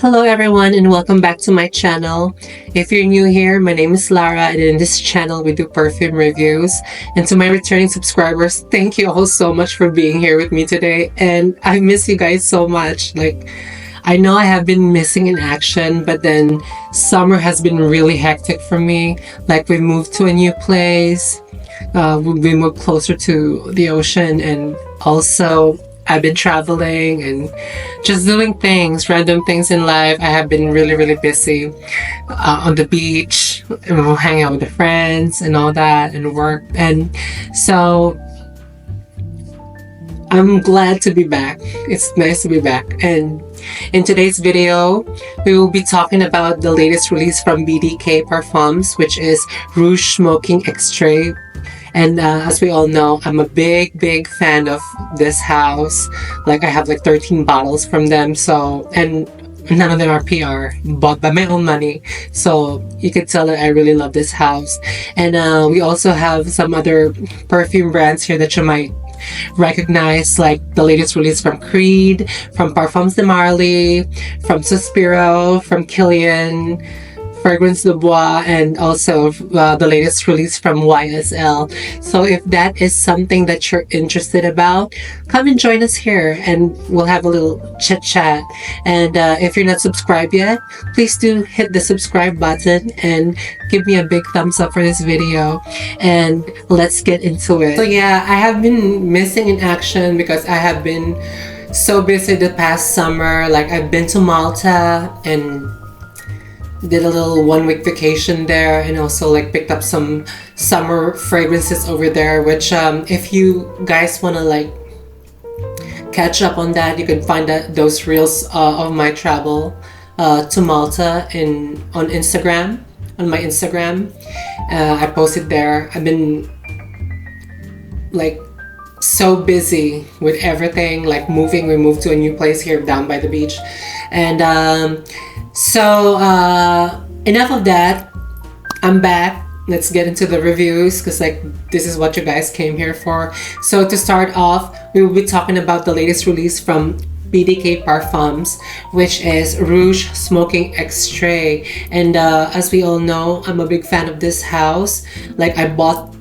Hello everyone and welcome back to my channel. If you're new here, my name is Lara and in this channel we do perfume reviews. And to my returning subscribers, thank you all so much for being here with me today. And I miss you guys so much. I know I have been missing in action, but then summer has been really hectic for me. We moved to a new place, we moved closer to the ocean, and also I've been traveling and just doing things, random things in life. I have been really busy on the beach, and hanging out with the friends and all that, and work. And so I'm glad to be back. It's nice to be back. And in today's video, we will be talking about the latest release from BDK Parfums, which is Rouge Smoking Extrait. And as we all know, I'm a big fan of this house. I have 13 bottles from them. So, and none of them are PR, bought by my own money. So you can tell that I really love this house. And we also have some other perfume brands here that you might recognize, like the latest release from Creed, from Parfums de Marly, from Suspiro, from Killian, Fragrance du Bois, and also the latest release from YSL. So if that is something that you're interested about, come and join us here and we'll have a little chit chat. And if you're not subscribed yet, please do hit the subscribe button and give me a big thumbs up for this video, and let's get into it. So yeah, I have been missing in action because I have been so busy the past summer. I've been to Malta and did a little 1-week vacation there, and also picked up some summer fragrances over there, which if you guys want to catch up on that, you can find those reels of my travel to Malta on Instagram, on my Instagram. I posted there. I've been so busy with everything, moving. We moved to a new place here down by the beach, and so enough of that. I'm back. Let's get into the reviews, because this is what you guys came here for. So to start off, we will be talking about the latest release from BDK Parfums, which is Rouge Smoking Extrait. And as we all know, I'm a big fan of this house. I bought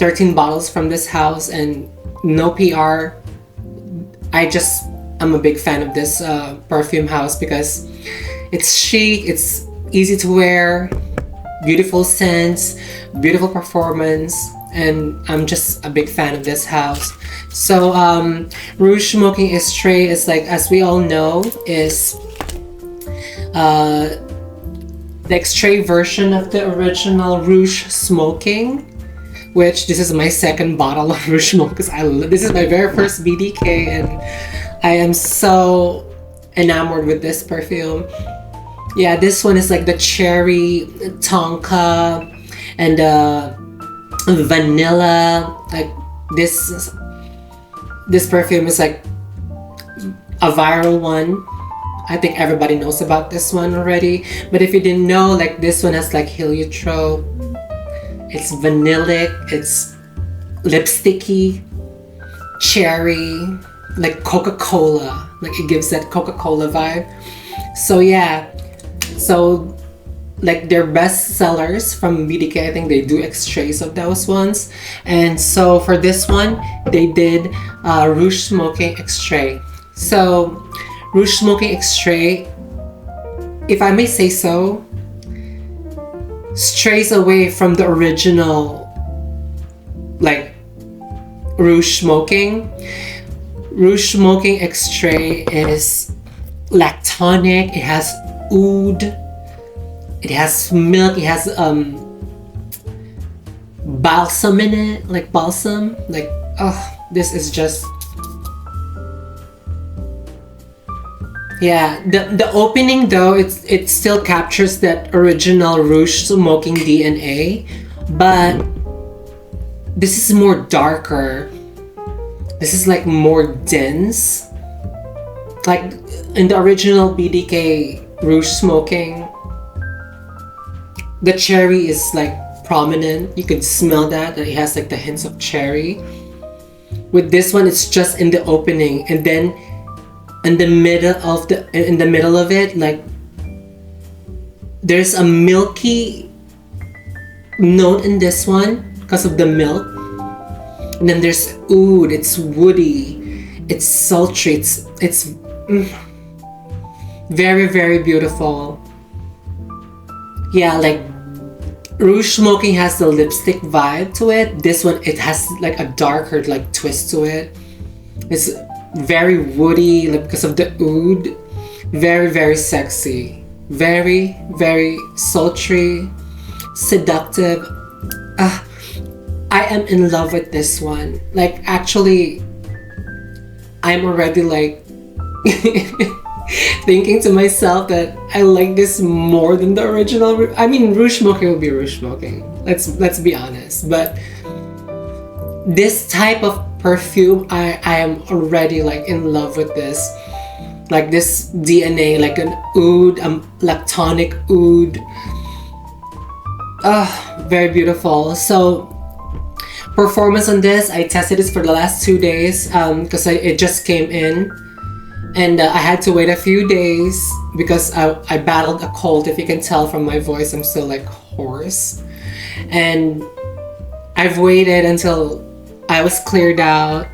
13 bottles from this house, and no PR. I'm a big fan of this perfume house because it's chic, it's easy to wear, beautiful scents, beautiful performance, and I'm just a big fan of this house. So Rouge Smoking Extrait is, as we all know, is the extrait version of the original Rouge Smoking, which this is my second bottle of Rouge Smoking, because this is my very first BDK, and I am so enamored with this perfume. Yeah, this one is the cherry, tonka, and vanilla. This perfume is a viral one. I think everybody knows about this one already. But if you didn't know, this one has heliotrope. It's vanillic. It's lipsticky, cherry, Coca-Cola. It gives that Coca-Cola vibe. So yeah. So their best sellers from BDK, I think they do extraits of those ones. And so for this one, they did Rouge Smoking Extrait. So Rouge Smoking Extrait, if I may say so, strays away from the original Rouge Smoking. Rouge Smoking Extrait is lactonic. It has oud, it has milk, it has balsam in it, balsam. This is just, yeah. The opening though, it still captures that original Rouge Smoking DNA, but this is more darker. This is more dense. In the original BDK Rouge Smoking, the cherry is prominent. You can smell that it has the hints of cherry. With this one, it's just in the opening, and then in the middle of it, like there's a milky note in this one because of the milk. And then there's oud, it's woody, it's sultry, it's very, very beautiful. Yeah, like Rouge Smoking has the lipstick vibe to it. This one, it has like a darker like twist to it. It's very woody like, because of the oud. Very, very sexy. Very, very sultry, seductive. I am in love with this one. Like, actually, I'm already like thinking to myself that I like this more than the original. I mean, Rouge Smoking will be Rouge Smoking. Let's be honest. But this type of perfume, I am already like in love with this. Like this DNA, like an oud, lactonic oud. Very beautiful. So performance on this, I tested this for the last 2 days because it just came in, and I had to wait a few days because I battled a cold. If you can tell from my voice, I'm still like hoarse, and I've waited until I was cleared out,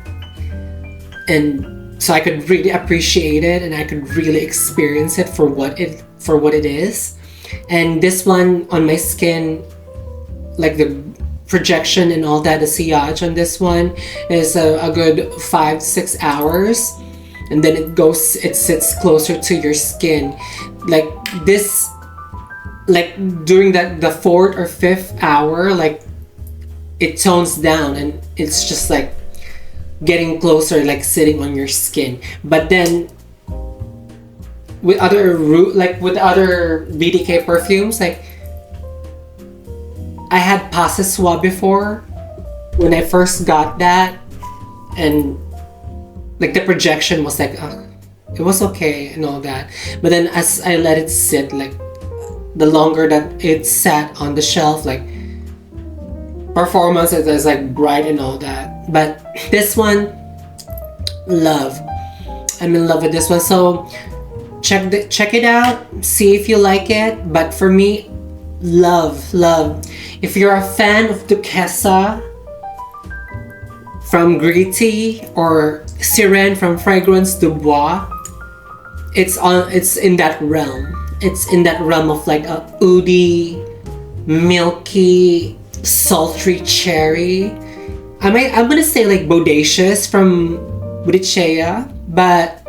and so I could really appreciate it and I could really experience it for what it is. And this one on my skin, like the projection and all that, the sillage on this one is a good 5-6 hours, and then it sits closer to your skin. Like this, like during the 4th or 5th hour, like it tones down and it's just like getting closer, like sitting on your skin. But then with other BDK perfumes, like I had Pas Ce Soir before when I first got that, and like the projection was like it was okay and all that, but then as I let it sit, like the longer that it sat on the shelf, like performance, it was like bright and all that. But this one, love. I'm in love with this one. So check it out, see if you like it. But for me, love. If you're a fan of 𝐾𝐋𝐿 from Gritty or Siréne from Fragrance du Bois, it's in that realm. It's in that realm of like a oudy, milky, sultry cherry. I'm gonna say like bodacious from Boudicea, but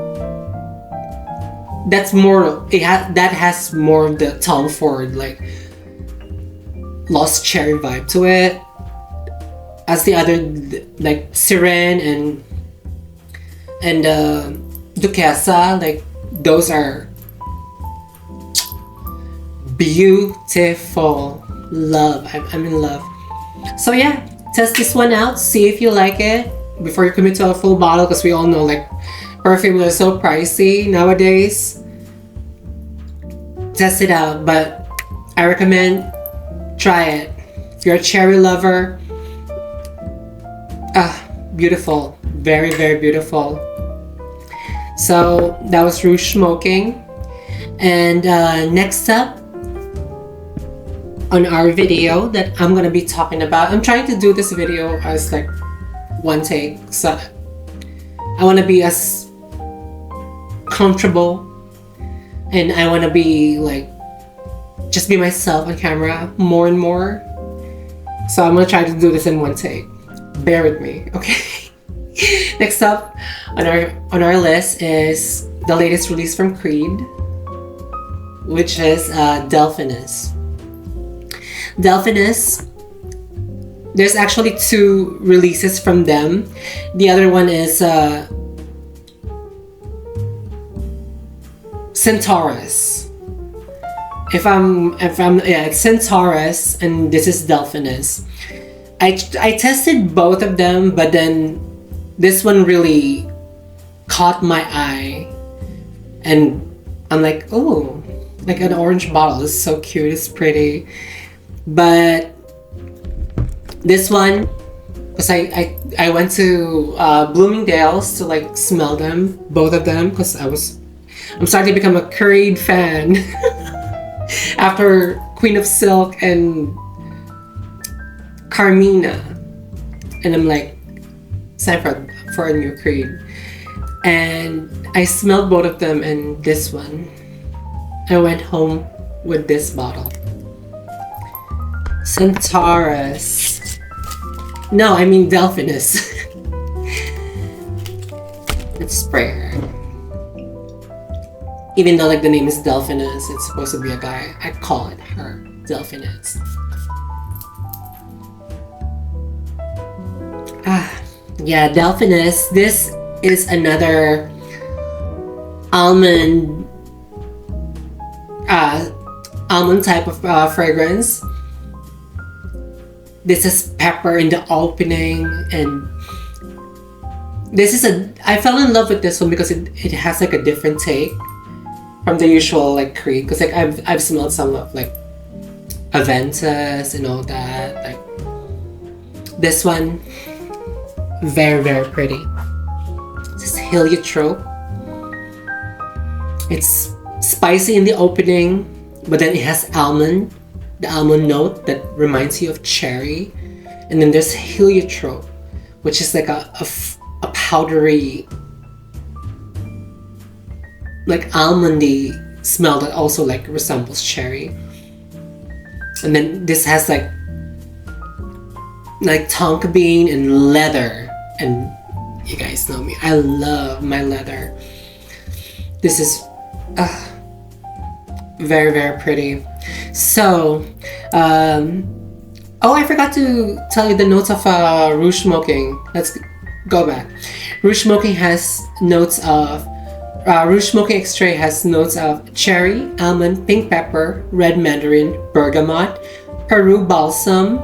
that's more. That has more of the Tom Ford like lost cherry vibe to it, as the other like Siréne and 𝐑𝐻𝐿, like those are beautiful. Love. I'm in love. So yeah, test this one out, see if you like it before you commit to a full bottle, because we all know like perfumes are so pricey nowadays. Test it out, but I recommend try it. If you're a cherry lover, beautiful, very, very beautiful. So that was Rouge Smoking, and next up on our video that I'm gonna be talking about, I'm trying to do this video as like one take, so I want to be as comfortable, and I want to be like just be myself on camera more and more. So I'm gonna try to do this in one take. Bear with me, okay? Next up on our list is the latest release from Creed, which is Delphinus. Delphinus, there's actually 2 releases from them. The other one is Centaurus. It's Centaurus, and this is Delphinus. I tested both of them, but then this one really caught my eye, and I'm like, oh, like an orange bottle. It's so cute, it's pretty. But this one, because I went to Bloomingdale's to like smell them, both of them, because I'm starting to become a Creed fan after Queen of Silk and Carmina, and I'm like, it's time for a new Creed. And I smelled both of them, and this one, I went home with this bottle. Centaurus. No, I mean Delphinus. Let's spray her. Even though like the name is Delphinus, it's supposed to be a guy. I call it her, Delphinus. Yeah, Delphinus. This is another almond type of fragrance. This is pepper in the opening, and this is I fell in love with this one because it has like a different take from the usual like Creed. Because like I've smelled some of like Aventus and all that. Like this one, very, very pretty. This is heliotrope. It's spicy in the opening, but then it has the almond note that reminds you of cherry. And then there's heliotrope, which is like a powdery, like almondy smell that also like resembles cherry. And then this has like tonka bean and leather. And you guys know me, I love my leather. This is very, very pretty. So, oh, I forgot to tell you the notes of Rouge Smoking. Let's go back. Rouge Smoking has notes of Rouge Smoking Extrait has notes of cherry, almond, pink pepper, red mandarin, bergamot, Peru balsam,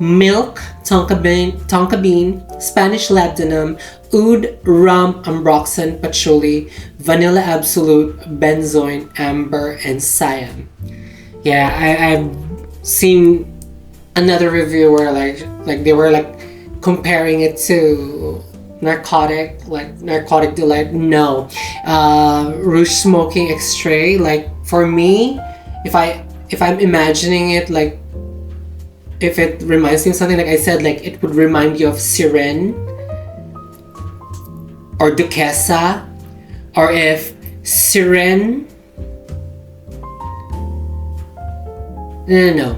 milk, tonka bean, Spanish labdanum, oud, rum, ambroxan, patchouli, vanilla absolute, benzoin, amber, and cyan. Yeah, I've seen another reviewer like they were like comparing it to narcotic delight. No, Rouge Smoking Extrait, like for me, if I'm imagining it, like if it reminds me of something, like I said, like it would remind you of Siréne or Duquesa, or if Siréne, no,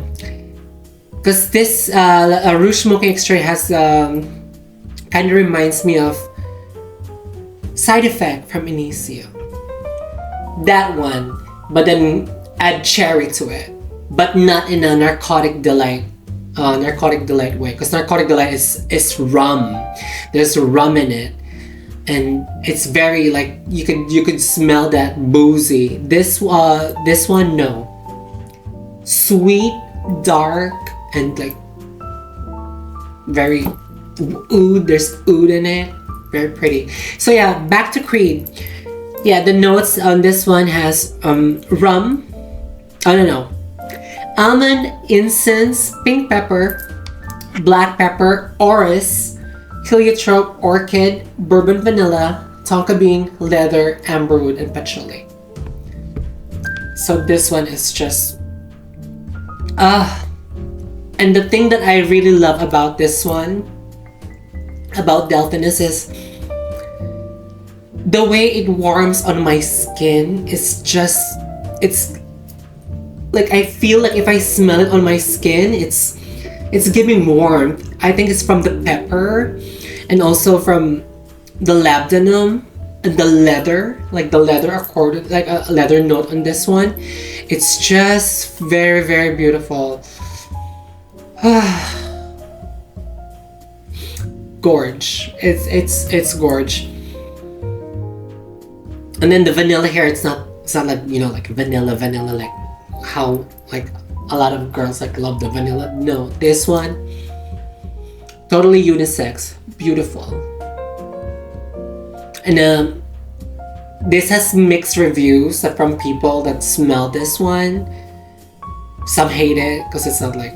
because this Rouge Smoking Extrait has kind of reminds me of Side Effect from Inicio. That one, but then add cherry to it, but not in a narcotic delight way, because narcotic delight is rum. There's rum in it, and it's very like you could smell that boozy. This one, no, sweet, dark, and like very oud. There's oud in it. Very pretty. So yeah, back to Creed. Yeah, the notes on this one has rum. Almond, incense, pink pepper, black pepper, orris, heliotrope, orchid, bourbon vanilla, tonka bean, leather, amberwood, and patchouli. So this one is just and the thing that I really love about this one, about Delphinus, is the way it warms on my skin. It's like I feel like if I smell it on my skin, it's giving warmth. I think it's from the pepper and also from the labdanum and the leather, like the leather accord, like a leather note on this one. It's just very, very beautiful. Gorge. It's gorge. And then the vanilla here, it's not like, you know, like vanilla like how like a lot of girls like love the vanilla. No, this one totally unisex, beautiful. And this has mixed reviews from people that smell this one. Some hate it because it's not like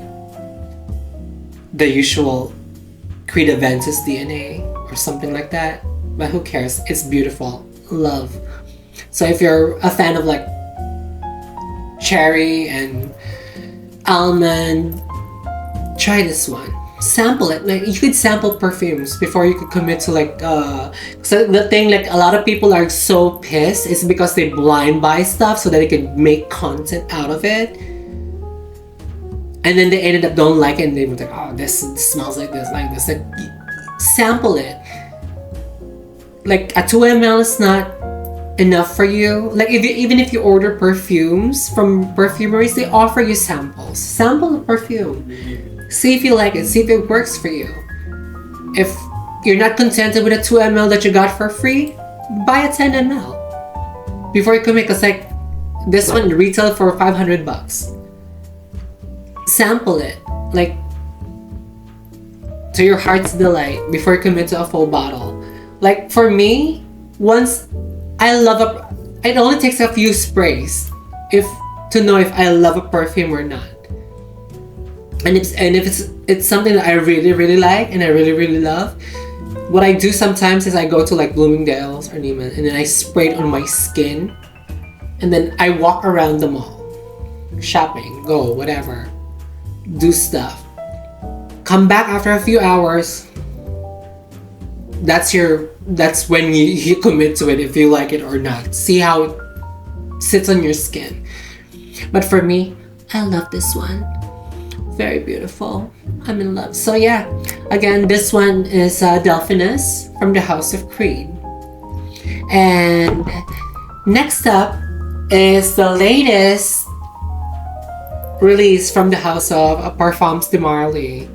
the usual 𝐸𝐸𝐷𝐸𝐻𝑉𝐸ntus DNA or something like that. But who cares? It's beautiful. Love. So if you're a fan of like cherry and almond, try this one. Sample it. Like you could sample perfumes before you could commit to like so the thing, like a lot of people are so pissed is because they blind buy stuff so that they can make content out of it, and then they ended up don't like it and they were like, oh, this smells like this. Like sample it. Like a 2 ml is not enough for you. Like even if you order perfumes from perfumeries, they offer you samples. Sample the perfume. See if you like it. See if it works for you. If you're not contented with a 2 ml that you got for free, buy a 10 ml before you commit. Cause like this one retail for $500. Sample it, like to your heart's delight before you commit to a full bottle. Like for me, once I love it only takes a few sprays to know if I love a perfume or not. And if it's something that I really like and I really love, what I do sometimes is I go to like Bloomingdale's or Neiman and then I spray it on my skin, and then I walk around the mall, shopping, go whatever, do stuff, come back after a few hours. That's when you commit to it, if you like it or not. See how it sits on your skin. But for me, I love this one. Very beautiful. I'm in love. So yeah, again, this one is Delphinus from the House of Creed. And next up is the latest release from the house of Parfums de Marly.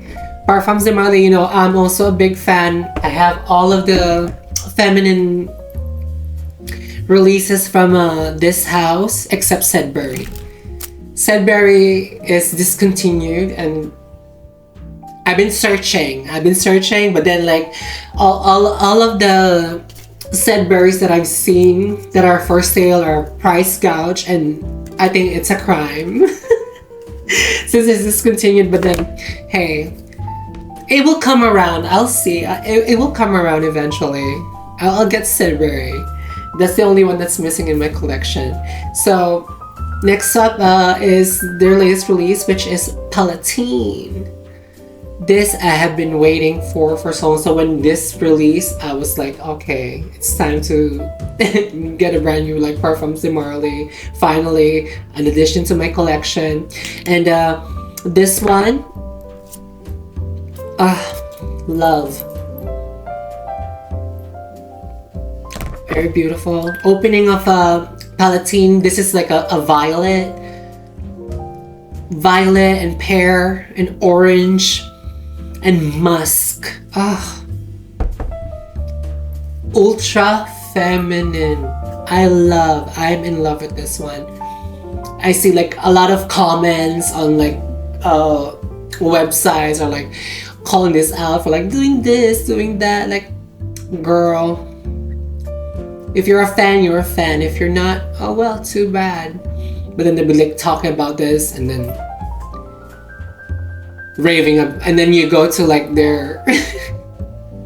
Parfums de Marly, you know, I'm also a big fan. I have all of the feminine releases from this house except Sedberry. Sedberry is discontinued, and I've been searching, but then like all of the Sedberries that I've seen that are for sale are price gouged, and I think it's a crime since it's discontinued. But then, hey, it will come around. I'll see. It will come around eventually. I'll get Sedberry. That's the only one that's missing in my collection. So next up is their latest release, which is Palatine. This I have been waiting for so long. So when this released, I was like, okay, it's time to get a brand new like Parfums de Marly. Finally, an addition to my collection. And this one, love. Very beautiful. Opening of Palatine. This is like a violet and pear and orange and musk. Ultra feminine. I'm in love with this one. I see like a lot of comments on like websites are like calling this out for like doing this, doing that. Like, girl, if you're a fan, you're a fan. If you're not, oh well, too bad. But then they'll be like talking about this and then raving up, and then you go to like their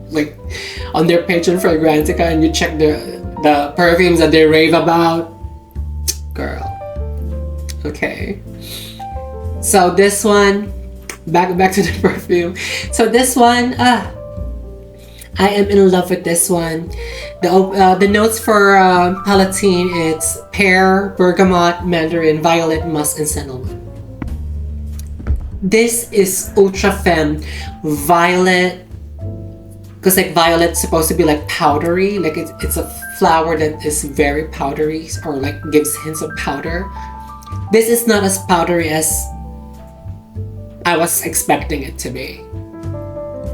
like on their page on Fragrantica and you check the perfumes that they rave about. Girl. Okay. So this one, back to the perfume. So this one, I am in love with this one. The notes for Palatine, it's pear, bergamot, mandarin, violet, musk, and sandalwood. This is ultra femme. Violet, because like violet's supposed to be like powdery, like it's a flower that is very powdery or like gives hints of powder. This is not as powdery as I was expecting it to be.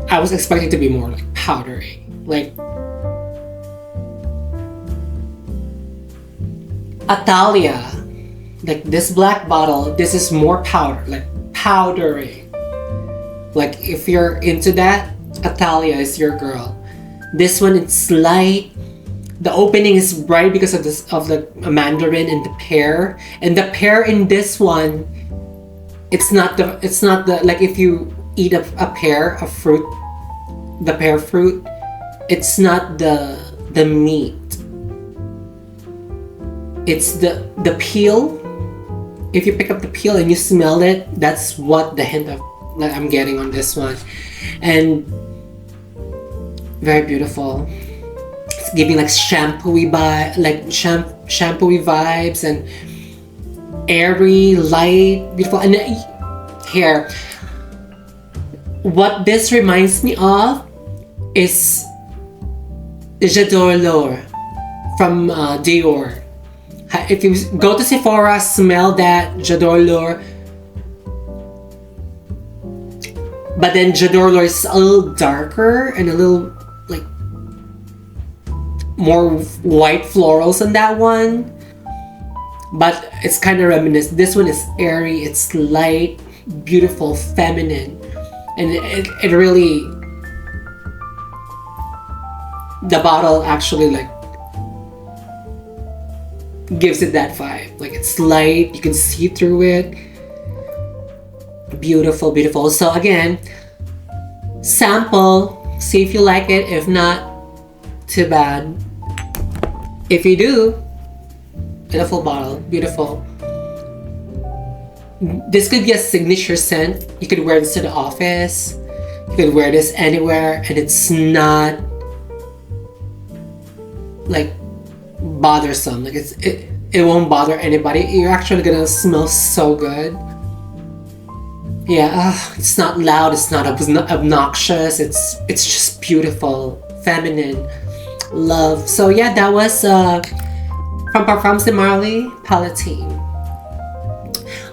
I was expecting it to be more like powdery. Like Atalia, like this black bottle, this is more powder, like powdery. Like if you're into that, Atalia is your girl. This one, it's light. The opening is bright because of the mandarin and the pear. And the pear in this one, it's not the like if you eat a pear, a fruit, the pear fruit. It's not the meat. It's the peel. If you pick up the peel and you smell it, that's what the hint of that I'm getting on this one. And very beautiful. It's giving like shampooy vibes and airy, light, beautiful. And here, what this reminds me of is J'adore from Dior. If you go to Sephora, smell that J'adore. But then J'adore is a little darker and a little like more white florals on that one. But it's kind of reminiscent. This one is airy, it's light, beautiful, feminine. And it really, the bottle actually like gives it that vibe. Like it's light, you can see through it. Beautiful, beautiful. So again, sample, see if you like it. If not, too bad. If you do, get a full bottle. Beautiful. This could be a signature scent. You could wear this to the office. You could wear this anywhere, and it's not like bothersome. Like it won't bother anybody. You're actually gonna smell so good. Yeah, it's not loud. It's not obnoxious. It's just beautiful, feminine, love. So yeah, that was from Parfums de Marly, Palatine.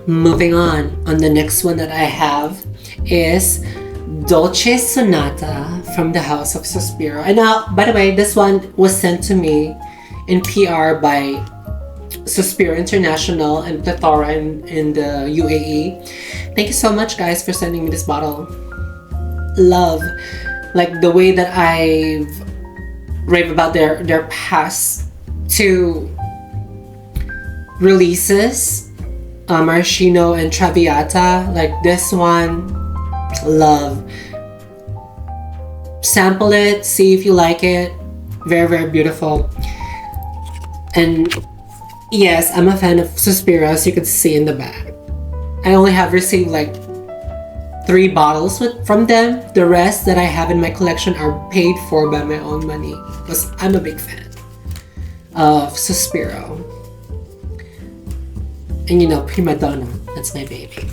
Moving on the next one that I have is Dolce Sonata from the house of Suspiro. And now, by the way, this one was sent to me in PR by Suspiro International and Plethora in the UAE. Thank you so much, guys, for sending me this bottle. Love, like the way that I've raved about their past two releases, Maraschino and Traviata. Like this one, love. Sample it, see if you like it. Very, very beautiful. And yes, I'm a fan of Suspiro, as you can see in the back. I only have received like 3 bottles from them. The rest that I have in my collection are paid for by my own money, because I'm a big fan of Suspiro. And you know, Prima Donna, that's my baby.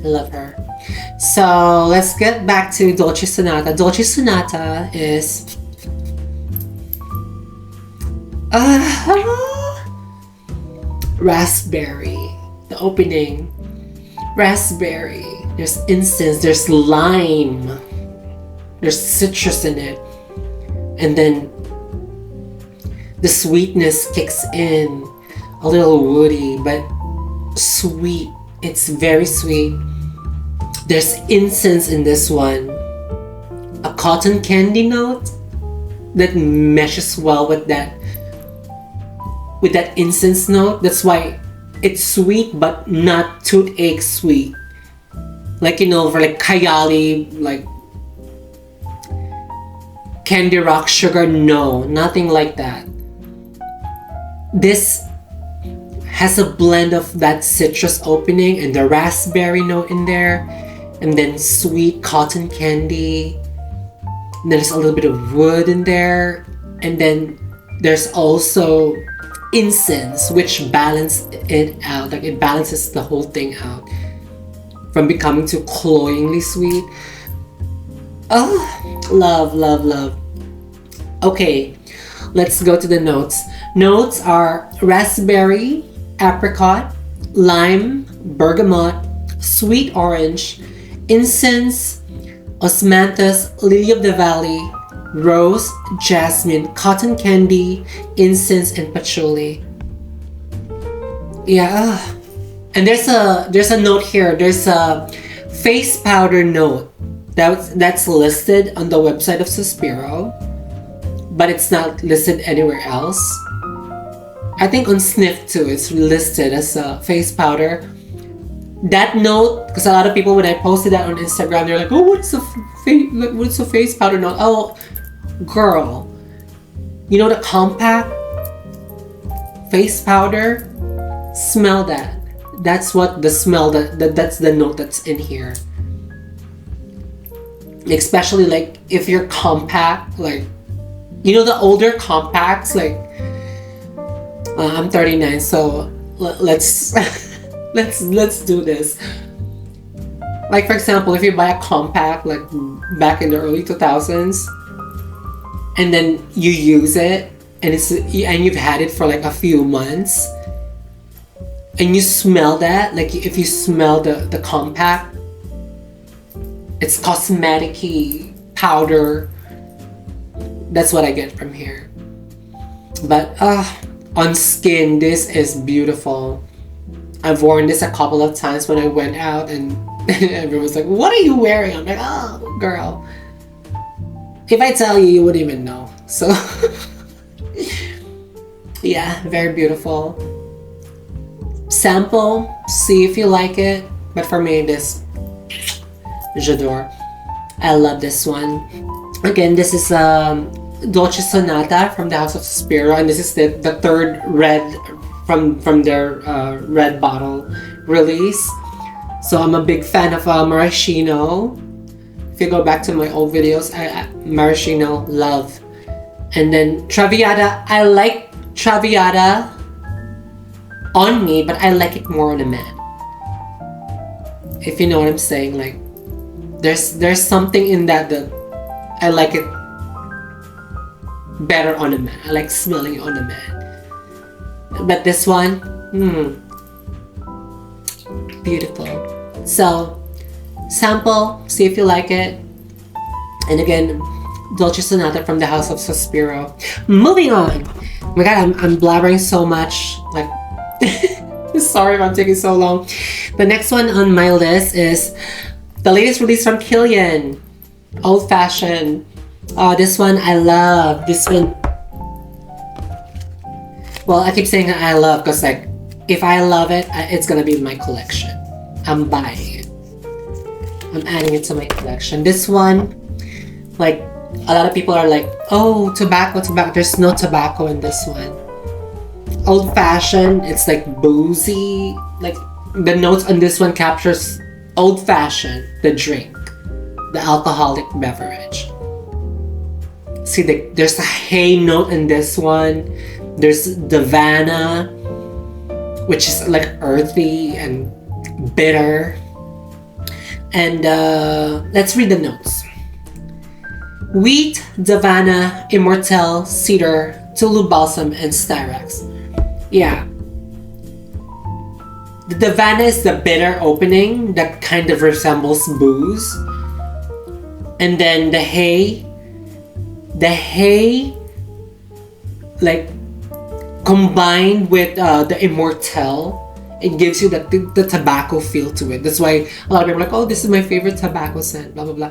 I love her. So let's get back to Dolce Sonata. Dolce Sonata is raspberry. The opening, raspberry. There's incense, there's lime, there's citrus in it, and then the sweetness kicks in. A little woody, but sweet. It's very sweet. There's incense in this one. A cotton candy note that meshes well with that incense note. That's why it's sweet but not toothache sweet. Like, you know, for like Kayali, like candy rock sugar. No, nothing like that. This has a blend of that citrus opening and the raspberry note in there, and then sweet cotton candy. And there's a little bit of wood in there, and then there's also incense, which balances it out. Like it balances the whole thing out from becoming too cloyingly sweet. Oh, love, love, love. Okay, let's go to the notes. Notes are raspberry, apricot, lime, bergamot, sweet orange, incense, osmanthus, lily of the valley, rose, jasmine, cotton candy, incense, and patchouli. Yeah, and there's a note here. There's a face powder note that's listed on the website of Suspiro, but it's not listed anywhere else. I think on Sniff too, it's listed as a face powder. that note, because a lot of people, when I posted that on Instagram, they're like, oh, what's the face powder note? Oh, girl, you know the compact face powder? Smell that. That's what the smell, that's the note that's in here. Especially like if you're compact, like, you know the older compacts, like, I'm 39, so let's let's do this. Like, for example, if you buy a compact like back in the early 2000s, and then you use it, and you've had it for like a few months, and you smell that, like if you smell the compact, it's cosmetic-y powder. That's what I get from here. But on skin, this is beautiful. I've worn this a couple of times when I went out, and everyone was like, what are you wearing? I'm like, oh, girl. If I tell you, you wouldn't even know. So, yeah, very beautiful. Sample, see if you like it. But for me, this, j'adore. I love this one. Again, this is Dolce Sonata from the house of Suspiro, and this is the third red from their red bottle release. So I'm a big fan of maraschino. If you go back to my old videos, maraschino, love. And then Traviata, I like Traviata on me, but I like it more on a man. If you know what I'm saying, like there's something in that I like it better on a man. I like smelling it on a man. But this one, beautiful. So, sample, see if you like it. And again, Dolce Sonata from the house of Sospiro. Moving on. Oh my god, I'm blabbering so much. Like, sorry if I'm taking so long. The next one on my list is the latest release from Killian, Old Fashioned. This one I love. This one, well, I keep saying I love because, like, if I love it, it's gonna be in my collection. I'm buying it. I'm adding it to my collection. This one, like, a lot of people are like, oh, tobacco. There's no tobacco in this one. Old Fashioned, it's like boozy. Like, the notes on this one captures old fashioned, the drink, the alcoholic beverage. See, there's a hay note in this one. There's Davana, which is like earthy and bitter. And let's read the notes. Wheat, Davana, Immortelle, Cedar, Tulu Balsam, and Styrax. Yeah. The Davana is the bitter opening that kind of resembles booze. And then the hay, like, combined with the Immortelle, it gives you the tobacco feel to it. That's why a lot of people are like, oh, this is my favorite tobacco scent, blah, blah, blah.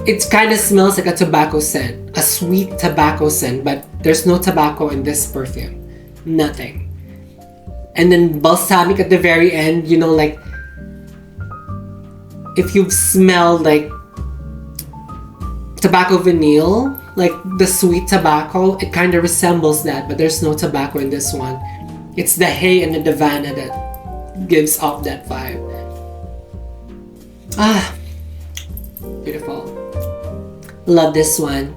It kind of smells like a tobacco scent, a sweet tobacco scent, but there's no tobacco in this perfume. Nothing. And then balsamic at the very end, you know, like, if you've smelled like tobacco vanille, like the sweet tobacco, it kind of resembles that, but there's no tobacco in this one. It's the hay and the Davana that gives off that vibe. Ah, beautiful. Love this one.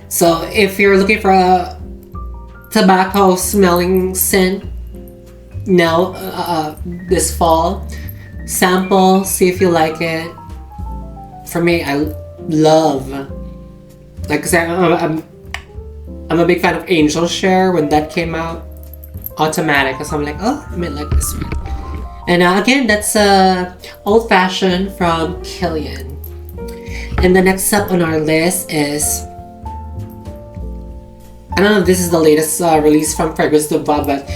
So if you're looking for a tobacco smelling scent now, this fall, sample, see if you like it. For me, I love, like I said, I'm a big fan of Angel Share. When that came out, automatic, so I'm like, oh, I might like this one. And again, that's Old Fashioned from Killian. And the next up on our list is, I don't know if this is the latest release from Fragrance du Bois, but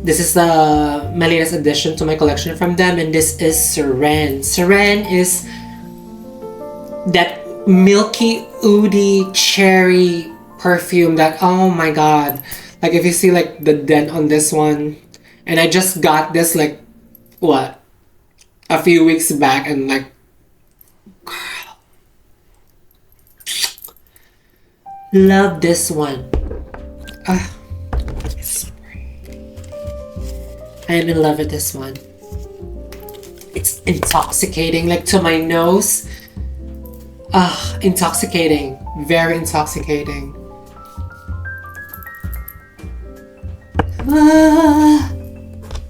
this is my latest addition to my collection from them, and this is Siréne. Siréne is that milky, oody, cherry perfume that, oh my god. Like, if you see like the dent on this one, And I just got this like, what? A few weeks back, and like, girl, love this one. I am in love with this one. It's intoxicating, like to my nose. Intoxicating, very intoxicating.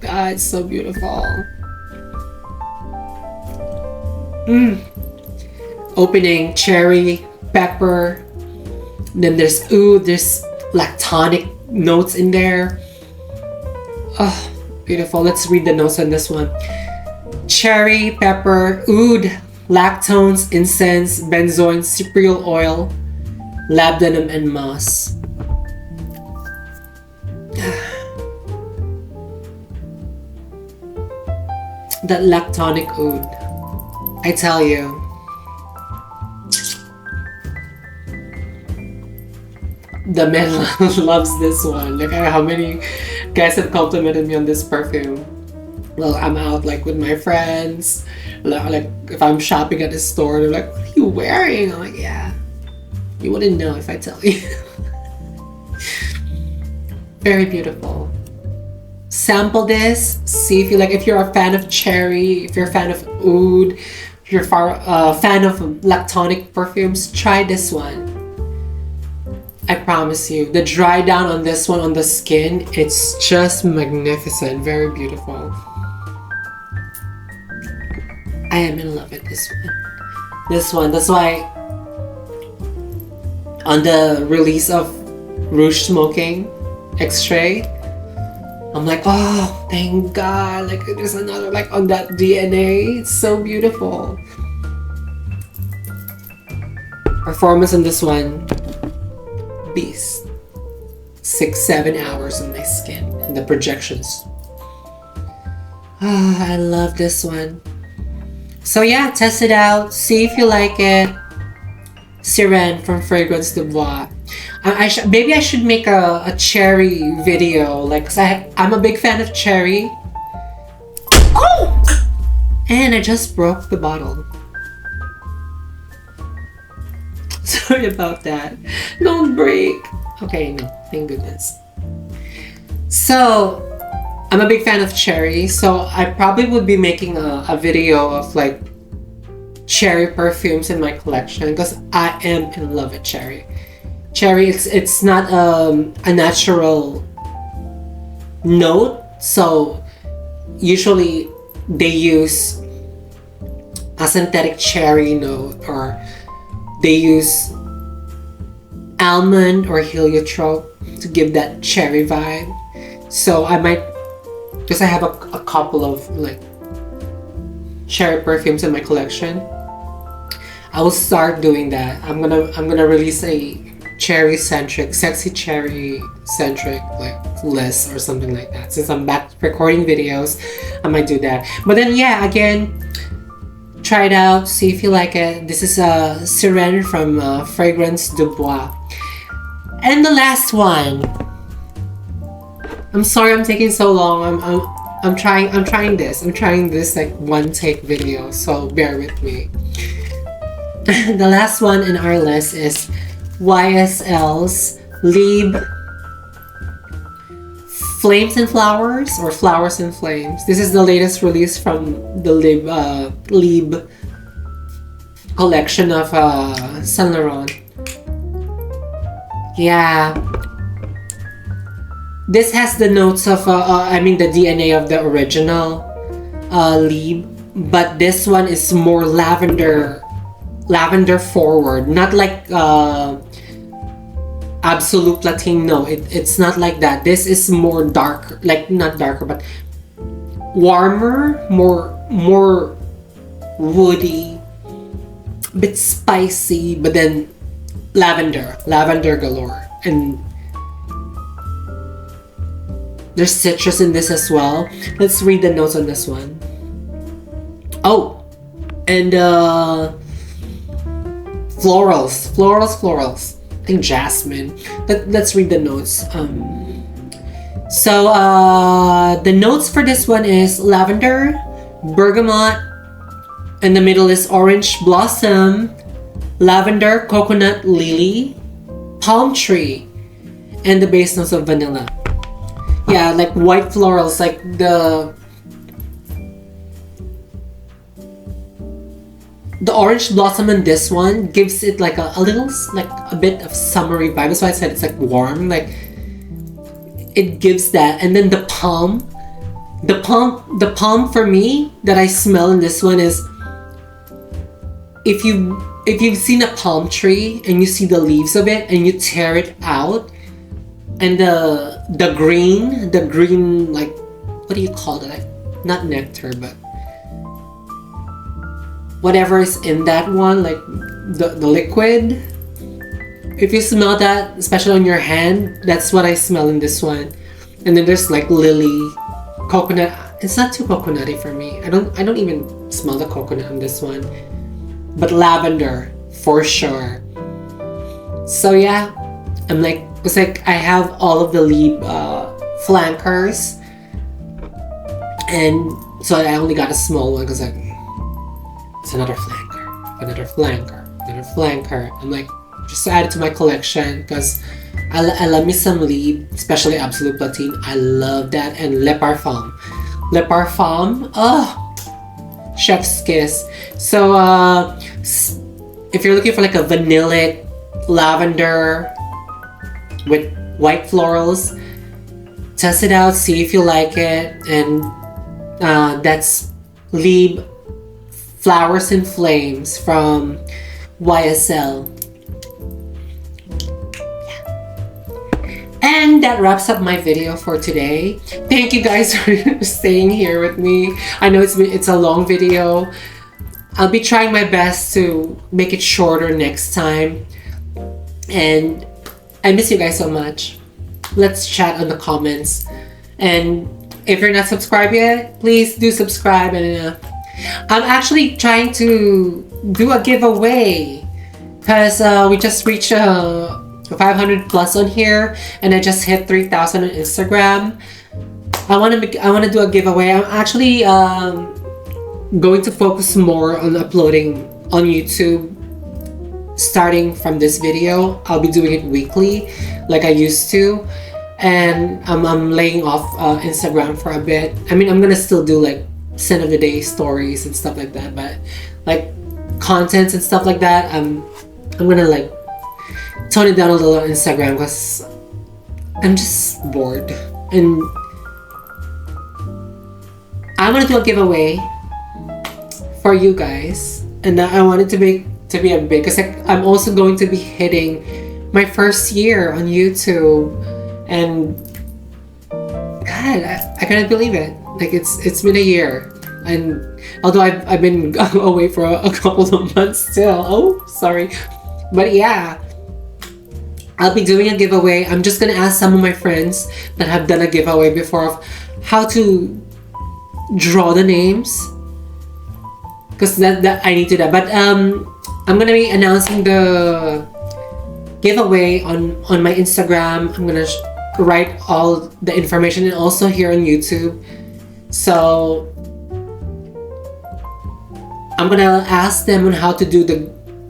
God, it's so beautiful. Opening, cherry, pepper. Then there's oud, there's lactonic notes in there. Oh, beautiful. Let's read the notes on this one. Cherry, pepper, oud, lactones, incense, benzoin, cypriol oil, labdanum, and moss. That lactonic oud, I tell you. The man loves this one. Like, how many guys have complimented me on this perfume? Well, I'm out like with my friends. Like if I'm shopping at the store, they're like, "What are you wearing?" I'm like, "Yeah, you wouldn't know if I tell you." Very beautiful. Sample this. See if you like. If you're a fan of cherry, if you're a fan of oud, if you're a fan of lactonic perfumes, try this one. I promise you, the dry down on this one on the skin, it's just magnificent. Very beautiful. I am in love with this one. This one. That's why on the release of Rouge Smoking Extrait, I'm like, oh, thank God. Like, there's another, like, on that DNA. It's so beautiful. Performance on this one, beast. 6-7 hours on my skin and the projections. I love this one. So yeah, test it out. See if you like it. Siréne from Fragrance du Bois. Maybe I should make a cherry video, like, cause I'm a big fan of cherry. Oh! And I just broke the bottle. Sorry about that. Don't break. Okay, no, thank goodness. So, I'm a big fan of cherry, so I probably would be making a video of like cherry perfumes in my collection because I am in love with cherry. Cherry, it's not a natural note, so usually they use a synthetic cherry note, or they use almond or heliotrope to give that cherry vibe. So I might, because I have a couple of like cherry perfumes in my collection, I will start doing that. I'm gonna release a cherry centric, sexy cherry centric like list or something like that. Since I'm back recording videos, I might do that. But then yeah, again, try it out, see if you like it. This is Siréne from Fragrance du Bois. And the last one. I'm sorry I'm taking so long. I'm trying this like one take video, so bear with me. The last one in our list is YSL's Libre Flames and Flowers, or Flowers and Flames. This is the latest release from the Libre collection of Saint Laurent. Yeah. This has the notes of, the DNA of the original Libre, but this one is more lavender forward, not like Absolute Platine. No, it's not like that. This is more dark, like not darker, but warmer, more woody, bit spicy, but then lavender galore. And there's citrus in this as well. Let's read the notes on this one. Oh, and florals. I think jasmine. Let's read the notes. So the notes for this one is lavender, bergamot, in the middle is orange blossom, lavender, coconut, lily, palm tree, and the base notes of vanilla. Yeah, like white florals, like the orange blossom in this one gives it like a little, like a bit of summery vibe. That's why I said it's like warm, like it gives that. And then the palm for me that I smell in this one is, if you've seen a palm tree and you see the leaves of it and you tear it out, and the green, like, what do you call it? Like, not nectar, but whatever is in that one, like the liquid. If you smell that, especially on your hand, that's what I smell in this one. And then there's like lily, coconut. It's not too coconutty for me. I don't even smell the coconut on this one. But lavender for sure. So yeah, it's like I have all of the Libre flankers, and so I only got a small one because it's another flanker. I'm like, just to add it to my collection because I love me some Libre, especially Absolute Platine. I love that. And Le Parfum, oh, chef's kiss. So if you're looking for like a vanillic lavender with white florals, test it out, see if you like it. And that's Libre Flowers and Flames from YSL. And that wraps up my video for today. Thank you guys for staying here with me. I know it's a long video. I'll be trying my best to make it shorter next time. And I miss you guys so much. Let's chat on the comments. And if you're not subscribed yet, please do subscribe. And I'm actually trying to do a giveaway because we just reached 500 plus on here, and I just hit 3,000 on Instagram. I want to do a giveaway. I'm actually going to focus more on uploading on YouTube. Starting from this video, I'll be doing it weekly like I used to, and I'm laying off Instagram for a bit. I mean, I'm gonna still do like scent of the day stories and stuff like that, but like contents and stuff like that, I'm gonna like tone it down a little on Instagram because I'm just bored. And I want to do a giveaway for you guys, and I want it to be a big, because I'm also going to be hitting my first year on YouTube, and God, I cannot believe it. Like it's been a year, and although I've been away for a couple of months still. Oh, sorry, but yeah. I'll be doing a giveaway. I'm just gonna ask some of my friends that have done a giveaway before of how to draw the names, because that I need to do that. But I'm gonna be announcing the giveaway on my Instagram. I'm gonna write all the information, and also here on YouTube. So I'm gonna ask them on how to do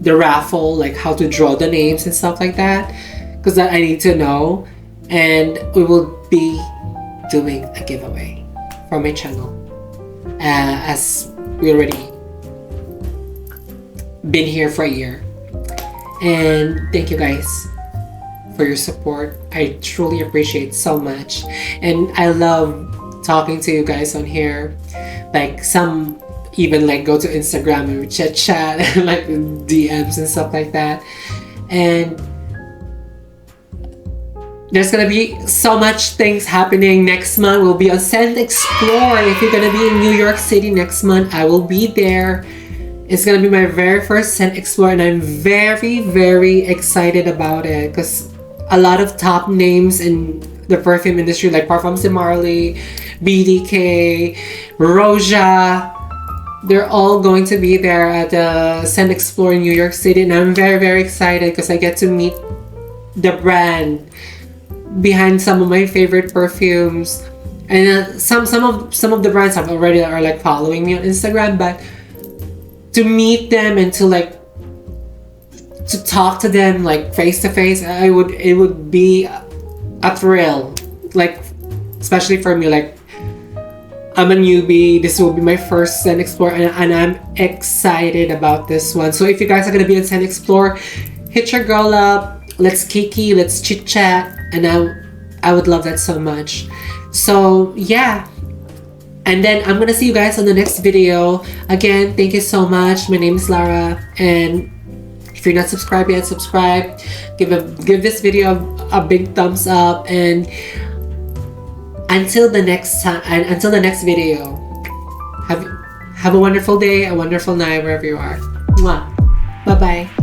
the raffle, like how to draw the names and stuff like that, because that I need to know. And we will be doing a giveaway from my channel, as we already been here for a year. And thank you guys for your support. I truly appreciate so much, and I love talking to you guys on here. Like some even like go to Instagram and we chat and like DMs and stuff like that. And there's gonna be so much things happening next month. We'll be on Scentxplore. If you're gonna be in New York City next month, I will be there. It's gonna be my very first Scentxplore, and I'm very, very excited about it because a lot of top names in the perfume industry like Parfums de Marly, BDK, Roja, they're all going to be there at the Scentxplore in New York City, and I'm very, very excited because I get to meet the brand, behind some of my favorite perfumes. And some of the brands have already are like following me on Instagram, but to meet them and to like to talk to them like face to face, it would be a thrill. Like, especially for me, like I'm a newbie. This will be my first Scentxplore, and I'm excited about this one. So if you guys are gonna be in Scentxplore, hit your girl up. Let's kiki, let's chit chat, and I would love that so much. So yeah, and then I'm gonna see you guys on the next video. Again, thank you so much. My name is Lara, and if you're not subscribed yet, subscribe. Give this video a big thumbs up, and until the next time, and until the next video, have a wonderful day, a wonderful night wherever you are. Mwah. Bye bye.